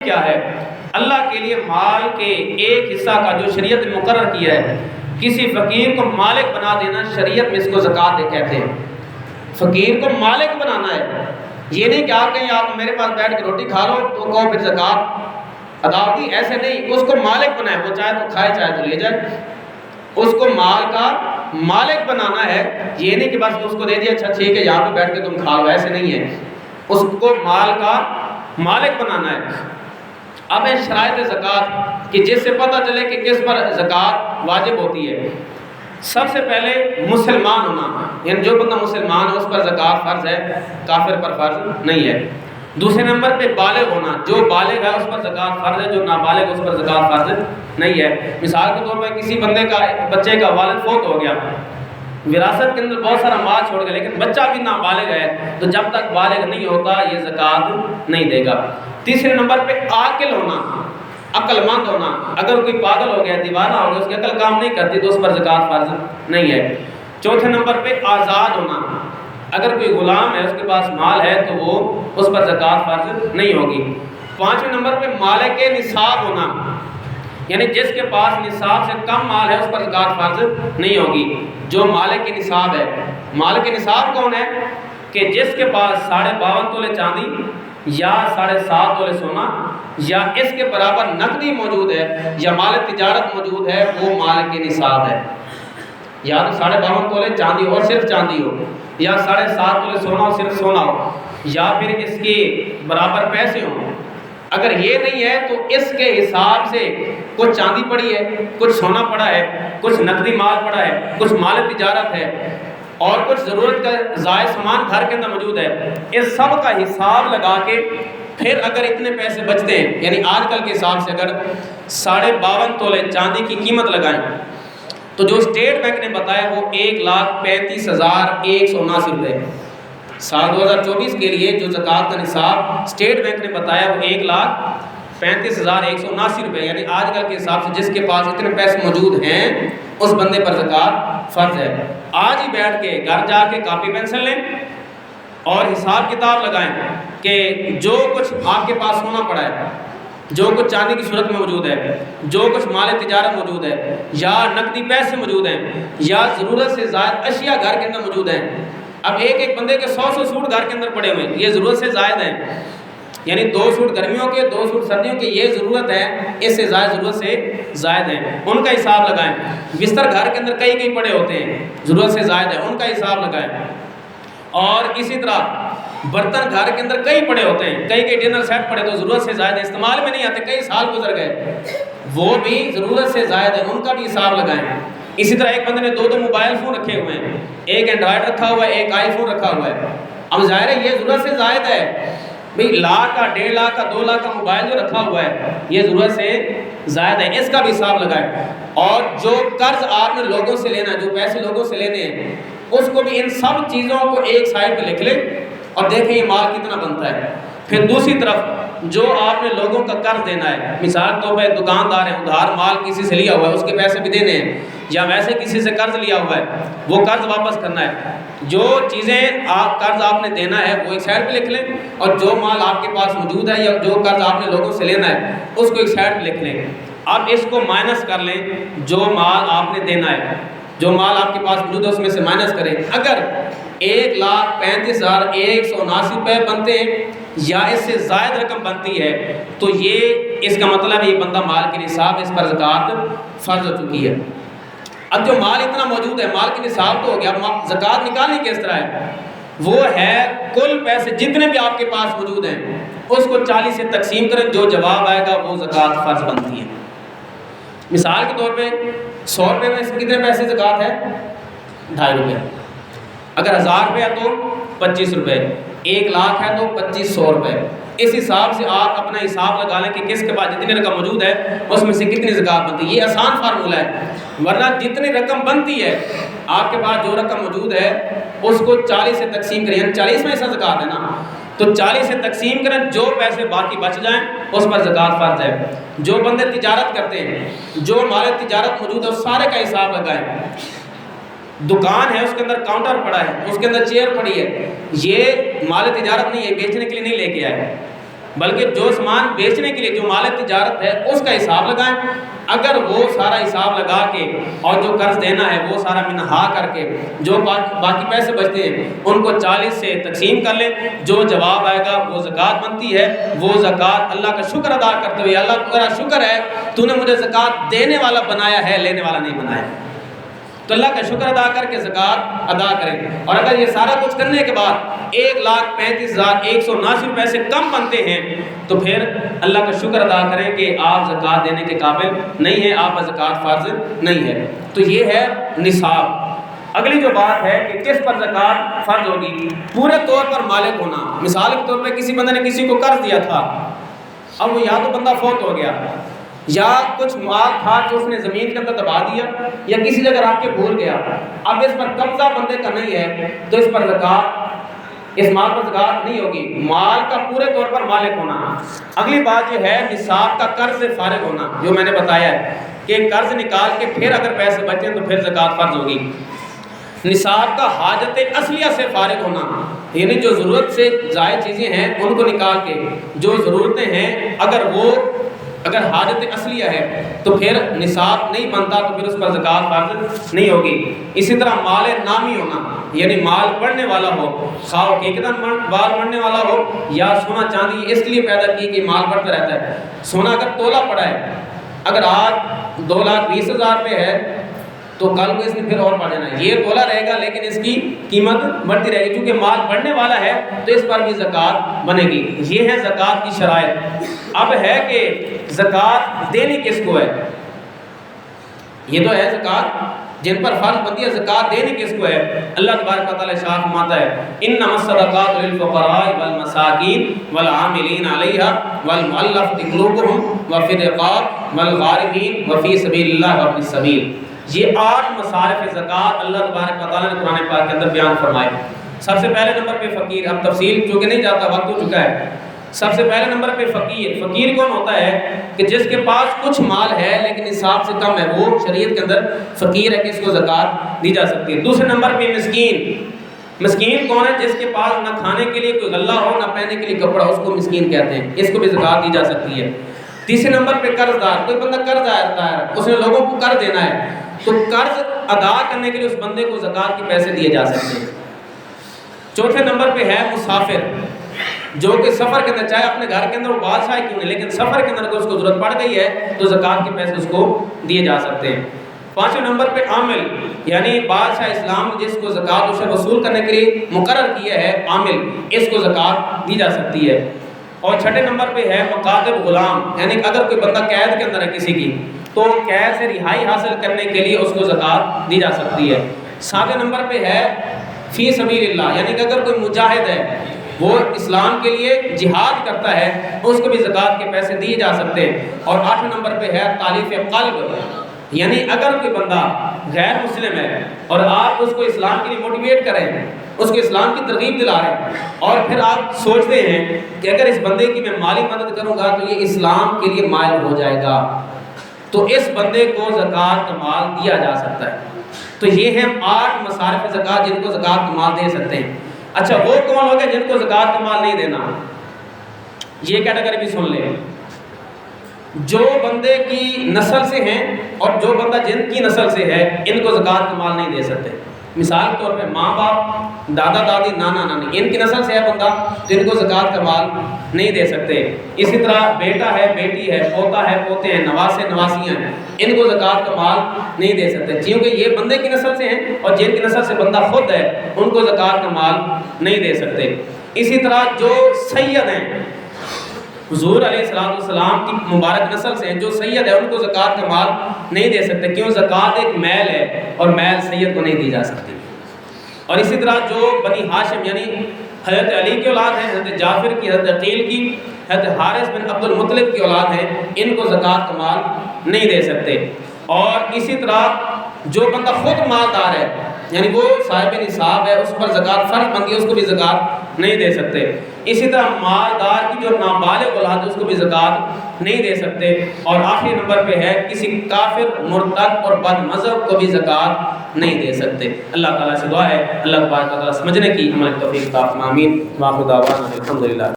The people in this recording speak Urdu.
کیا ہے؟ اللہ کے لیے مال کے ایک حصہ کا جو شریعت نے مقرر کیا ہے، کسی فقیر کو مالک بنا دینا، شریعت میں اس کو زکوٰۃ کہتے ہیں۔ فقیر کو مالک بنانا ہے، یہ نہیں کہ آپ کہیں آپ میرے پاس بیٹھ کے روٹی کھا لو تو کہو پھر زکوٰۃ ادا ہوگی، ایسے نہیں، اس کو مالک بنائے، وہ چاہے تو کھائے چاہے تو لے جائے، اس کو مال کا مالک بنانا ہے۔ یہ نہیں کہ بس اس کو دے دیا اچھا ٹھیک ہے یہاں پہ بیٹھ کے تم کھا لو، ایسے نہیں ہے، اس کو مال کا مالک بنانا ہے۔ اب ہے شرائط زکوٰۃ کہ جس سے پتہ چلے کہ کس پر زکوٰۃ واجب ہوتی ہے۔ سب سے پہلے مسلمان ہونا، یعنی جو بندہ مسلمان ہے اس پر زکوٰۃ فرض ہے، کافر پر فرض نہیں ہے۔ دوسرے نمبر پہ بالغ ہونا، جو بالغ ہے اس پر زکوٰۃ فرض ہے، جو نابالغ اس پر زکوٰۃ فرض نہیں ہے۔ مثال کے طور پر کسی بچے کا والد فوت ہو گیا، وراثت کے اندر بہت سارا مال چھوڑ گیا، لیکن بچہ بھی نابالغ ہے، تو جب تک بالغ نہیں ہوتا یہ زکوٰۃ نہیں دے گا۔ تیسرے نمبر پہ عاقل ہونا، عقل مند ہونا، اگر کوئی پاگل ہو گیا، دیوانہ ہو گیا، اس کی عقل کام نہیں کرتی تو اس پر زکوٰۃ فرض نہیں ہے۔ چوتھے نمبر پہ آزاد ہونا، اگر کوئی غلام ہے اس کے پاس مال ہے تو وہ اس پر زکوٰۃ فرض نہیں ہوگی۔ پانچویں نمبر پہ مالک نصاب ہونا، یعنی جس کے پاس نصاب سے کم مال ہے اس پر زکوٰۃ فرض نہیں ہوگی۔ جو مالک نصاب ہے، مالک نصاب کون ہے؟ کہ جس کے پاس 52.5 تولے چاندی یا 7.5 تولے سونا یا اس کے برابر نقدی موجود ہے یا مال تجارت موجود ہے، وہ مالک نصاب ہے۔ یا تو 52.5 تولے چاندی اور صرف چاندی ہو، یا 7.5 تولے سونا اور صرف سونا ہو، یا پھر اس کے برابر پیسے ہوں۔ اگر یہ نہیں ہے تو اس کے حساب سے کچھ چاندی پڑی ہے، کچھ سونا پڑا ہے، کچھ نقدی مال پڑا ہے، کچھ مال تجارت ہے اور کچھ ضرورت کا زائد سامان گھر کے اندر موجود ہے، اس سب کا حساب لگا کے پھر اگر اتنے پیسے بچتے ہیں، یعنی آج کل کے حساب سے اگر 52.5 تولے چاندی کی قیمت لگائیں تو جو اسٹیٹ بینک نے بتایا وہ 1,35,179 روپے، سال 2024 کے لیے جو زکوٰۃ کا نصاب اسٹیٹ بینک نے بتایا وہ 1,35,179 روپے، یعنی آج کل کے حساب سے جس کے پاس اتنے پیسے موجود ہیں اس بندے پر زکوٰۃ فرض ہے۔ آج ہی بیٹھ کے گھر جا کے کاپی پینسل لیں اور حساب کتاب لگائیں کہ جو کچھ آپ کے پاس سونا پڑا ہے، جو کچھ چاندی کی صورت میں موجود ہے، جو کچھ مال تجارت موجود ہے، یا نقدی پیسے موجود ہیں، یا ضرورت سے زائد اشیاء گھر کے اندر موجود ہیں۔ اب ایک بندے کے 100 سوٹ گھر کے اندر پڑے ہوئے ہیں، یہ ضرورت سے زائد ہیں، یعنی 2 سوٹ گرمیوں کے، 2 سوٹ سردیوں کے، یہ ضرورت ہے، اس سے زائد ضرورت سے زائد ہیں، ان کا حساب لگائیں۔ بستر گھر کے اندر کئی پڑے ہوتے ہیں، ضرورت سے زائد ہے، ان کا حساب لگائیں۔ اور اسی طرح برتن گھر کے اندر کئی پڑے ہوتے ہیں، کئی ڈنر سیٹ پڑے تو ضرورت سے زائد ہے، استعمال میں نہیں آتے، کئی سال گزر گئے، وہ بھی ضرورت سے زائد ہے، ان کا بھی حساب لگائیں۔ اسی طرح ایک بندے نے 2 موبائل فون رکھے ہوئے ہیں، ایک اینڈرائڈ رکھا ہوا ہے، ایک آئی فون رکھا ہوا ہے، اب ظاہر ہے یہ ضرورت سے زائد ہے، بھئی 1,00,000 کا 1.5 کا 2 لاکھ کا موبائل جو رکھا ہوا ہے یہ ضرورت سے زائد ہے، اس کا بھی حساب لگائیں۔ اور جو قرض آپ نے لوگوں سے لینا ہے، جو پیسے لوگوں سے لینے ہیں، اس کو بھی ان سب چیزوں کو ایک سائڈ پہ لکھ لیں اور دیکھیں یہ مال کتنا بنتا ہے۔ پھر دوسری طرف جو آپ نے لوگوں کا قرض دینا ہے، مثال طور پہ دکاندار ہیں، ادھار مال کسی سے لیا ہوا ہے، اس کے پیسے بھی دینے ہیں، یا ویسے کسی سے قرض لیا ہوا ہے وہ قرض واپس کرنا ہے، جو چیزیں قرض آپ نے دینا ہے وہ ایک سائڈ پہ لکھ لیں، اور جو مال آپ کے پاس موجود ہے یا جو قرض آپ نے لوگوں سے لینا ہے اس کو ایک سائڈ پہ لکھ لیں۔ اب اس کو مائنس کر لیں، جو مال آپ نے دینا ہے، جو مال آپ کے پاس موجود ہے اس میں سے مائنس کریں۔ اگر 1,35,179 روپے بنتے ہیں یا اس سے زائد رقم بنتی ہے تو یہ اس کا مطلب ہے یہ بندہ مال کے نصاب، اس پر زکوٰۃ فرض ہو چکی ہے۔ اب جو مال اتنا موجود ہے، مال کے نصاب تو ہو گیا، اب زکوٰۃ نکالنی کس طرح ہے؟ وہ ہے کل پیسے جتنے بھی آپ کے پاس موجود ہیں اس کو 40 سے تقسیم کریں، جو جواب آئے گا وہ زکوٰۃ فرض بنتی ہے۔ مثال کے طور پہ 100 روپے میں کتنے پیسے زکوٰۃ ہے؟ 2.5 روپے۔ اگر 1000 روپے ہے تو 25 روپے، 1,00,000 ہے تو 2500 روپے۔ اس حساب سے آپ اپنا حساب لگا لیں کہ کس کے پاس جتنی رقم موجود ہے اس میں سے کتنی زکوٰۃ بنتی ہے۔ یہ آسان فارمولہ ہے، ورنہ جتنی رقم بنتی ہے آپ کے پاس جو رقم موجود ہے اس کو 40 سے تقسیم کریں، یعنی 40 میں حصہ زکوٰۃ ہے نا، تو 40 سے تقسیم کریں، جو پیسے باقی بچ جائیں اس پر زکوٰۃ فرض ہے۔ جو بندے تجارت کرتے ہیں، جو مال تجارت موجود ہے اس سارے کا حساب لگائیں۔ دکان ہے، اس کے اندر کاؤنٹر پڑا ہے، اس کے اندر چیئر پڑی ہے، یہ مال تجارت نہیں ہے، بیچنے کے لیے نہیں لے کے آئے، بلکہ جو سامان بیچنے کے لیے جو مال تجارت ہے اس کا حساب لگائیں. اگر وہ سارا حساب لگا کے اور جو قرض دینا ہے وہ سارا منہا کر کے جو باقی پیسے بچتے ہیں ان کو 40 سے تقسیم کر لیں. جو جواب آئے گا وہ زکوٰۃ بنتی ہے. وہ زکوٰۃ اللہ کا شکر ادا کرتے ہوئے اللہ تیرا شکر ہے تو نے مجھے زکوٰۃ دینے والا بنایا ہے, لینے والا نہیں بنایا. تو اللہ کا شکر ادا کر کے زکوٰۃ ادا کریں. اور اگر یہ سارا کچھ کرنے کے بعد 1,35,179 روپے سے کم بنتے ہیں تو پھر اللہ کا شکر ادا کریں کہ آپ زکوٰۃ دینے کے قابل نہیں ہیں, آپ پر زکوٰۃ فرض نہیں ہے. تو یہ ہے نصاب. اگلی جو بات ہے کہ کس پر زکوٰۃ فرض ہوگی, پورے طور پر مالک ہونا. مثال کے طور پہ کسی بندے نے کسی کو قرض دیا تھا, اب وہ یا تو بندہ فوت ہو گیا یا کچھ مال تھا جو اس نے زمین کے اندر دبا دیا یا کسی جگہ رکھ کے بھول گیا. اب اس پر قبضہ بندے کا نہیں ہے تو اس پر زکوٰۃ, اس مال پر زکوٰۃ نہیں ہوگی. مال کا پورے طور پر مالک ہونا. اگلی بات جو ہے نصاب کا قرض سے فارغ ہونا, جو میں نے بتایا ہے کہ قرض نکال کے پھر اگر پیسے بچیں تو پھر زکوٰۃ فرض ہوگی. نصاب کا حاجت اصلیہ سے فارغ ہونا, یعنی جو ضرورت سے زائد چیزیں ہیں ان کو نکال کے جو ضرورتیں ہیں اگر حاجت اصلیہ ہے تو پھر نصاب نہیں بنتا تو پھر اس پر زکوٰۃ فرض نہیں ہوگی. اسی طرح مال نامی ہونا, یعنی مال بڑھنے والا ہو, خواہ حقیقتاً مال بڑھنے والا ہو یا سونا چاندی اس لیے پیدا کی کہ مال بڑھتا رہتا ہے. سونا اگر تولا پڑا ہے, اگر آج 2,20,000 روپے ہے تو کل کو اس نے پھر اور بڑھ جانا ہے. یہ تولا رہے گا لیکن اس کی قیمت بڑھتی رہے گی, کیونکہ مال بڑھنے والا ہے تو اس پر بھی زکوٰۃ بنے گی. یہ ہے زکوٰۃ کی شرائط. اب ہے کہ زکوٰۃ دینی کس کو ہے, یہ تو ہے زکوٰۃ جن پر فرض بنتی ہے, زکوٰۃ دینی کس کو ہے. اللہ تبارک و تعالیٰ ارشاد فرماتا ہے انما الصدقات للفقراء والمساکین والعاملین علیہا والمؤلفۃ قلوبہم وفی الرقاب والغارمین وفی سبیل اللہ وابن السبیل. یہ 8 مصارف زکوٰۃ اللہ تبارک و تعالیٰ نے قرآن پاک کے اندر بیان فرمائے. سب سے پہلے نمبر پہ فقیر, اب تفصیل چونکہ نہیں جاتا وقت ہو چکا ہے. سب سے پہلے نمبر پہ فقیر. فقیر کون ہوتا ہے کہ جس کے پاس کچھ مال ہے لیکن نصاب سے کم ہے, وہ شریعت کے اندر فقیر ہے کہ اس کو زکوٰۃ دی جا سکتی ہے. دوسرے نمبر پہ مسکین. مسکین کون ہے, جس کے پاس نہ کھانے کے لیے کوئی غلہ ہو نہ پہننے کے لیے کپڑا, اس کو مسکین کہتے ہیں, اس کو بھی زکوٰۃ دی جا سکتی ہے. تیسرے نمبر پہ قرض دار. کوئی بندہ قرض آتا ہے, اس نے لوگوں کو قرض دینا ہے تو قرض ادا کرنے کے لیے اس بندے کو زکوٰۃ کے پیسے دیے جا سکتے ہیں. چوتھے نمبر پہ ہے مسافر, جو کہ سفر کے اندر, چاہے اپنے گھر کے اندر وہ بادشاہ کیوں نہیں, لیکن سفر کے اندر اگر اس کو ضرورت پڑ گئی ہے تو زکوٰۃ کے پیسے اس کو دیے جا سکتے ہیں. پانچویں نمبر پہ عامل, یعنی بادشاہ اسلام جس کو زکوٰۃ اسے وصول کرنے کے لیے مقرر کیا ہے عامل, اس کو زکوٰۃ دی جا سکتی ہے. اور چھٹے نمبر پہ ہے مقاتب غلام, یعنی اگر کوئی بندہ قید کے اندر ہے کسی کی تو قید سے رہائی حاصل کرنے کے لیے اس کو زکوٰۃ دی جا سکتی ہے. ساتویں نمبر پہ ہے فی سبیل اللہ, یعنی کہ اگر کوئی مجاہد ہے وہ اسلام کے لیے جہاد کرتا ہے اس کو بھی زکوٰۃ کے پیسے دیے جا سکتے ہیں. اور 8ویں نمبر پہ ہے تالیف قلب, یعنی اگر کوئی بندہ غیر مسلم ہے اور آپ اس کو اسلام کے لیے موٹیویٹ کریں, اس کو اسلام کی ترغیب دلا رہے ہیں اور پھر آپ سوچتے ہیں کہ اگر اس بندے کی میں مالی مدد کروں گا تو یہ اسلام کے لیے مائل ہو جائے گا, تو اس بندے کو زکوٰۃ کا مال دیا جا سکتا ہے. تو یہ ہیں 8 مصارف زکوٰۃ جن کو زکوٰۃ کا مال دے سکتے ہیں. اچھا وہ کون لوگ ہیں جن کو زکوٰۃ کا مال نہیں دینا, یہ کیٹیگری بھی سن لیں. جو بندے کی نسل سے ہیں اور جو بندہ جن کی نسل سے ہے ان کو زکوٰۃ کا مال نہیں دے سکتے. مثال کے طور پہ ماں باپ, دادا دادی, نانا نانی, ان کی نسل سے ہے بندہ تو ان کو زکوٰۃ کا مال نہیں دے سکتے. اسی طرح بیٹا ہے, بیٹی ہے, پوتا ہے, پوتے ہیں, نواسے نواسیاں ہیں, ان کو زکوٰۃ کا مال نہیں دے سکتے کیونکہ یہ بندے کی نسل سے ہیں اور جن کی نسل سے بندہ خود ہے ان کو زکوٰۃ کا مال نہیں دے سکتے. اسی طرح جو سید ہیں, حضور علیہ السلام کی مبارک نسل سے ہیں, جو سید ہے ان کو زکوٰۃ کا مال نہیں دے سکتے, کیوں زکوٰۃ ایک میل ہے اور میل سید کو نہیں دی جا سکتی. اور اسی طرح جو بنی ہاشم یعنی حضرت علی کی اولاد ہیں, حضرت جعفر کی, حضرت عقیل کی, حضرت حارث بن عبد المطلب کی اولاد ہیں, ان کو زکوٰۃ کا مال نہیں دے سکتے. اور اسی طرح جو بندہ خود مالدار ہے یعنی وہ صاحب نصاب ہے, اس پر زکوٰۃ فرض بنتی ہے, اس کو بھی زکوٰۃ نہیں دے سکتے. اسی طرح مالدار کی جو نابالغ اولاد ہے اس کو بھی زکوٰۃ نہیں دے سکتے. اور آخری نمبر پہ ہے کسی کافر, مرتد اور بد مذہب کو بھی زکوٰۃ نہیں دے سکتے. اللہ تعالیٰ سے دعا ہے اللہ تبارک و تعالیٰ سمجھنے کی عمل توفیق عطا فرمائے. آمین. وآخر دعوانا الحمدللہ.